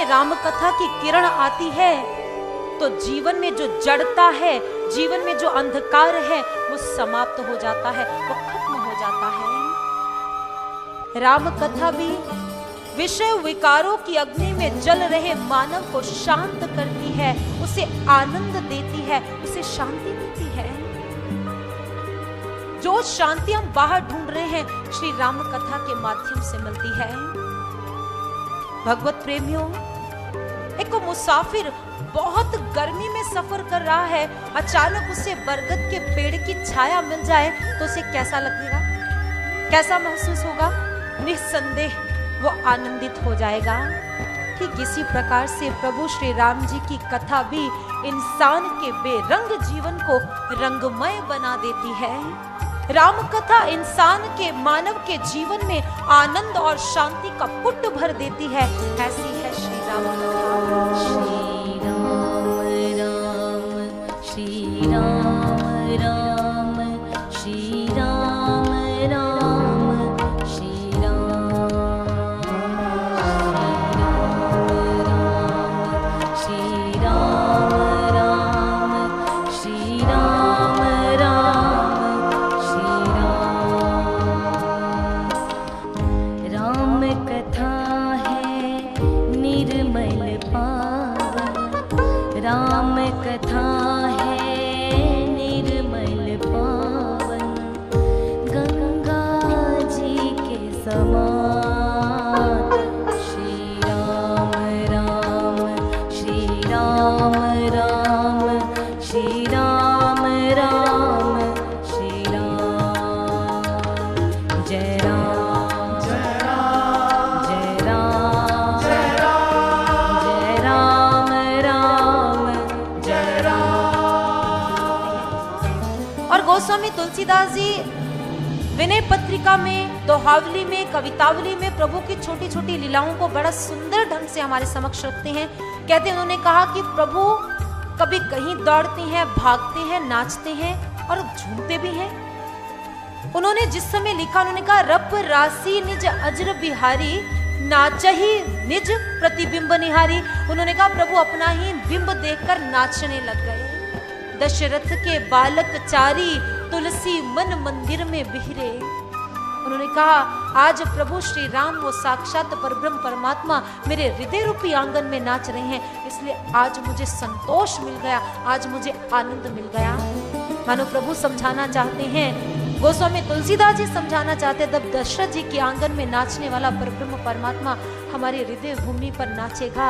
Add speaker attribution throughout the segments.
Speaker 1: में राम कथा की किरण आती है तो जीवन में जो जड़ता है, जीवन में जो अंधकार है, वो समाप्त हो जाता है, वो खत्म हो जाता है। राम कथा भी विषय विकारों की अग्नि में जल रहे मानव को शांत करती है, उसे आनंद देती है, उसे शांति देती है। जो शांति हम बाहर ढूंढ रहे हैं श्री राम कथा के माध्यम से मिलती है। भगवत प्रेमियों, एक मुसाफिर बहुत गर्मी में सफर कर रहा है, अचानक उसे बरगद के पेड़ की छाया मिल जाए तो उसे कैसा लगेगा, कैसा महसूस होगा? निस्संदेह वो आनंदित हो जाएगा। ठीक इसी प्रकार से प्रभु श्री राम जी की कथा भी इंसान के बेरंग जीवन को रंगमय बना देती है। राम कथा इंसान के, मानव के जीवन में आनंद और शांति का पुट भर देती है। ऐसी है श्री राम कथा।
Speaker 2: श्री राम राम श्री राम राम श्री राम राम श्री राम श्री राम राम श्री राम राम श्री राम। राम कथा है निर्मल पावन, राम कथा है निर्मल पावन, गंगा जी के समान। श्री राम राम श्री राम राम श्री राम राम श्री राम। जय राम जय राम जय राम जय राम राम जय राम।
Speaker 1: और गोस्वामी तुलसीदास जी विनय पत्रिका में, दोहावली में, कवितावली में प्रभु की छोटी छोटी लीलाओं को बड़ा सुंदर ढंग से हमारे समक्ष रखते हैं। कहते हैं, उन्होंने कहा कि प्रभु कभी कहीं दौड़ते हैं, भागते हैं, नाचते हैं और झूमते भी हैं। उन्होंने जिस समय लिखा, उन्होंने कहा, रप राशि निज अजर बिहारी, नाचही निज प्रतिबिंब निहारी। उन्होंने कहा प्रभु अपना ही बिंब देखकर नाचने लग गए। दशरथ के बालक चारी, तुलसी मन मंदिर में बिहरे। उन्होंने कहा आज प्रभु श्री राम वो साक्षात परब्रह्म परमात्मा मेरे हृदय रूपी आंगन में नाच रहे हैं, इसलिए आज मुझे संतोष मिल गया, आज मुझे आनंद मिल गया। मानो प्रभु समझाना चाहते हैं, गोस्वामी तुलसीदास जी समझाना चाहते हैं, जब दशरथ जी के आंगन में नाचने वाला परब्रह्म परमात्मा हमारे हृदय भूमि पर नाचेगा,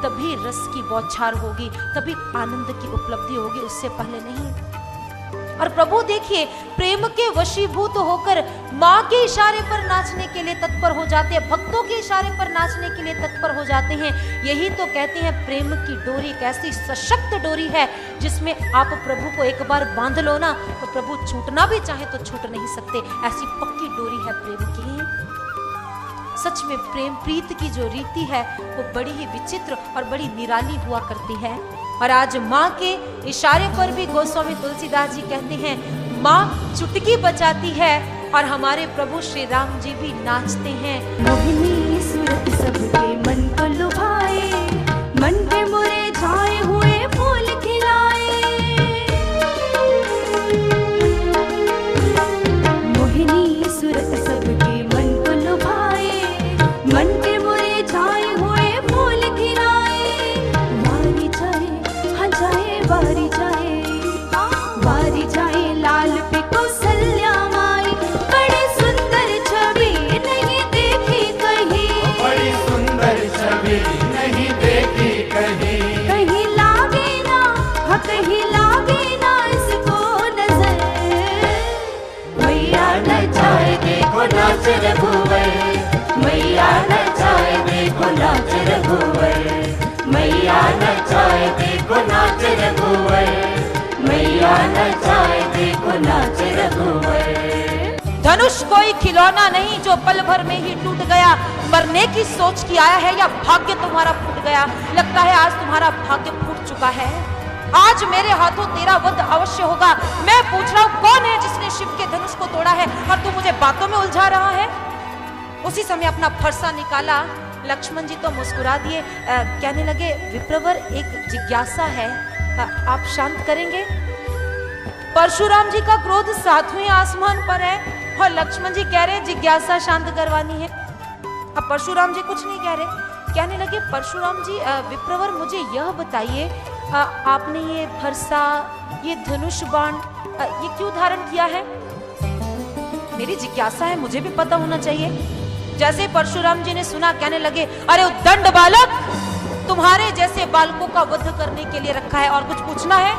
Speaker 1: तभी रस की बौछार होगी, तभी आनंद की उपलब्धि होगी, उससे पहले नहीं। और प्रभु देखिए प्रेम के वशीभूत होकर माँ के इशारे पर नाचने के लिए तत्पर हो जाते हैं, भक्तों के इशारे पर नाचने के लिए तत्पर हो जाते हैं। यही तो कहते हैं प्रेम की डोरी एक ऐसी सशक्त डोरी है जिसमें आप प्रभु को एक बार बांध लो ना तो प्रभु छूटना भी चाहे तो छूट नहीं सकते, ऐसी पक्की डोरी है प्रेम की। सच में प्रेम प्रीत की जो रीति है वो बड़ी ही विचित्र और बड़ी निराली हुआ करती है। और आज माँ के इशारे पर भी गोस्वामी तुलसीदास जी कहते हैं, माँ चुटकी बजाती है और हमारे प्रभु श्री राम जी भी नाचते हैं।
Speaker 2: मोहिनी सूरत सबके मन को लुभाए, मन पे मुरझाए हुए फूल खिलाए। मोहिनी सूरत सबके मन को लुभाए, मन पे मुरझाए हुए फूल खिलाए। वारी जाए हाँ जाए, वारी जाए वारी जाए लाल पे कौसल्या माई। बड़ी सुंदर छवि नहीं देखी कहीं,
Speaker 3: बड़ी सुंदर छवि नहीं देखी कहीं।
Speaker 2: कहीं लागे ना हाँ कहीं लागे ना इसको नजर। मैया नचाए देखो नाच रघुवर, मैया नचाए देखो नाच रघुवर, मैया नचाए देखो नाच रघुवर, मैया नचाए देखो नाच रघुवर।
Speaker 1: धनुष कोई खिलौना नहीं जो पल भर में ही टूट गया, मरने की सोच की आया है या भाग्य तुम्हारा फूट गया। लगता है आज तुम्हारा भाग्य फूट चुका है, आज मेरे हाथों तेरा वध अवश्य होगा। मैं पूछ रहा हूँ कौन है जिसने शिव के धनुष को तोड़ा है और तू मुझे बातों में उलझा रहा है। उसी समय अपना फरसा निकाला लक्ष्मण जी तो मुस्कुरा दिए, कहने लगे विप्रवर एक जिज्ञासा है, आप शांत करेंगे? परशुराम जी का क्रोध सातवें आसमान पर है और लक्ष्मण जी कह रहे जिज्ञासा शांत करवानी है। अब परशुराम जी कुछ नहीं कह रहे, कहने लगे परशुराम जी विप्रवर मुझे यह बताइए, आपने ये फरसा, ये धनुष बाण ये क्यों धारण किया है? मेरी जिज्ञासा है, मुझे भी पता होना चाहिए। जैसे परशुराम जी ने सुना, कहने लगे अरे उद्दंड बालक, तुम्हारे जैसे बालकों का वध करने के लिए रखा है, और कुछ पूछना है?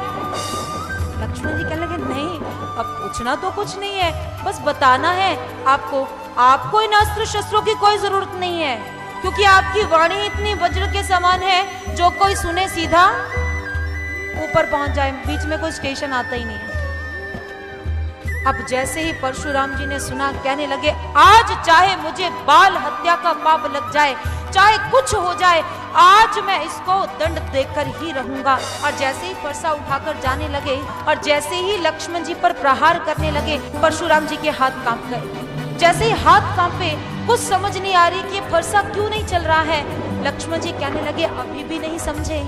Speaker 1: लक्ष्मण जी कहने लगे नहीं, अब पूछना तो कुछ नहीं है, बस बताना है आपको इन अस्त्र शस्त्रों की कोई जरूरत नहीं है, क्योंकि आपकी वाणी इतनी वज्र के समान है, जो कोई सुने सीधा ऊपर पहुंच जाए, बीच में कोई स्टेशन आता ही नहीं है। अब जैसे ही परशुराम जी ने सुना, कहने लगे आज चाहे मुझे बाल हत्या का पाप लग जाए, चाहे कुछ हो जाए, आज मैं इसको दंड देकर ही रहूंगा। और जैसे ही फरसा उठाकर जाने लगे और जैसे ही लक्ष्मण जी पर प्रहार करने लगे, परशुराम जी के हाथ कांप गए। जैसे ही हाथ कांपे, कुछ समझ नहीं आ रही कि ये फरसा क्यों नहीं चल रहा है। लक्ष्मण जी कहने लगे अभी भी नहीं समझे,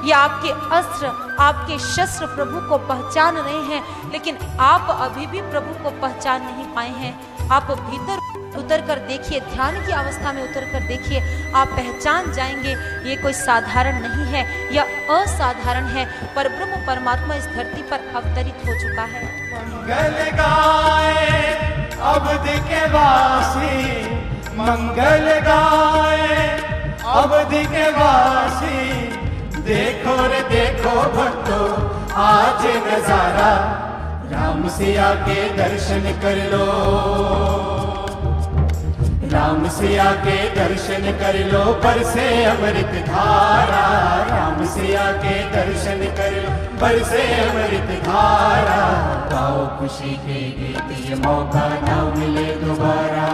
Speaker 1: ये आपके अस्त्र, आपके शस्त्र प्रभु को पहचान रहे हैं, लेकिन आप अभी भी प्रभु को पहचान नहीं पाए हैं। आप भीतर उतर कर देखिए, ध्यान की अवस्था में उतर कर देखिए, आप पहचान जाएंगे ये कोई साधारण नहीं है, यह असाधारण है। परब्रह्म परमात्मा इस धरती पर अवतरित हो चुका है।
Speaker 3: मंगल गाए अवधि के वासी, मंगल गाए अवधि के वासी, देखो रे देखो भक्तों आज नजारा, राम सिया के दर्शन कर लो, राम सिया के दर्शन कर लो, बरसे अमृत धारा, राम सिया के दर्शन कर लो, बरसे अमृत धारा। गाओ खुशी के गीत ये मौका ना मिले दोबारा,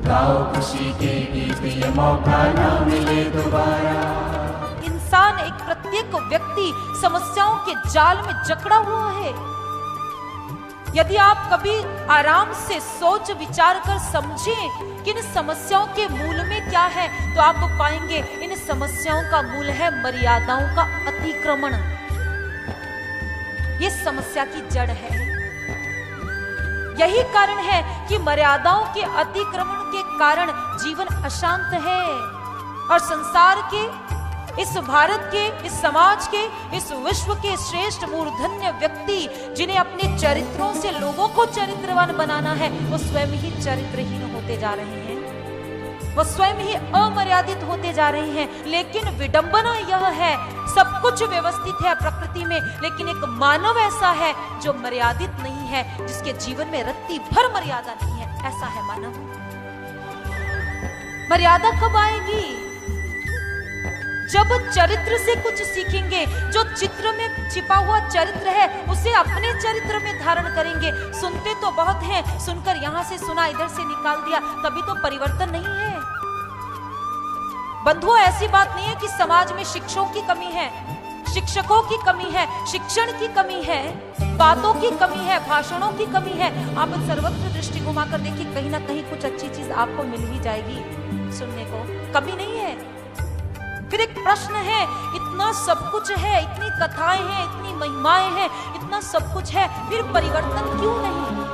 Speaker 3: गाओ खुशी के गीत ये मौका ना मिले दोबारा।
Speaker 1: इंसान, एक प्रत्येक व्यक्ति समस्याओं के जाल में जकड़ा हुआ है। यदि आप कभी आराम से सोच विचार कर समझें कि इन समस्याओं के मूल में क्या है, तो आप पाएंगे इन समस्याओं का मूल है मर्यादाओं का अतिक्रमण। ये समस्या की जड़ है। यही कारण है कि मर्यादाओं के अतिक्रमण के कारण जीवन अशांत है और संसार के, इस भारत के, इस समाज के, इस विश्व के श्रेष्ठ मूर्धन्य व्यक्ति जिन्हें अपने चरित्रों से लोगों को चरित्रवान बनाना है, वो स्वयं ही चरित्रहीन होते जा रहे हैं, वो स्वयं ही अमर्यादित होते जा रहे हैं। लेकिन विडंबना यह है, सब कुछ व्यवस्थित है प्रकृति में, लेकिन एक मानव ऐसा है जो मर्यादित नहीं है, जिसके जीवन में रत्ती भर मर्यादा नहीं है। ऐसा है मानव। मर्यादा कब आएगी? जब चरित्र से कुछ सीखेंगे, जो चित्र में छिपा हुआ चरित्र है उसे अपने चरित्र में धारण करेंगे। सुनते तो बहुत हैं, सुनकर यहाँ से सुना इधर से निकाल दिया, तभी तो परिवर्तन नहीं है। बंधुओं, ऐसी बात नहीं है कि समाज में शिक्षकों की कमी है, शिक्षकों की कमी है, शिक्षण की कमी है, बातों की कमी है, भाषणों की कमी है। आप सर्वत्र दृष्टि घुमाकर देखिए, कहीं ना कहीं कुछ अच्छी चीज आपको मिल ही जाएगी सुनने को, कमी नहीं है। फिर एक प्रश्न है, इतना सब कुछ है, इतनी कथाएं हैं, इतनी महिमाएं हैं, इतना सब कुछ है, फिर परिवर्तन क्यों नहीं?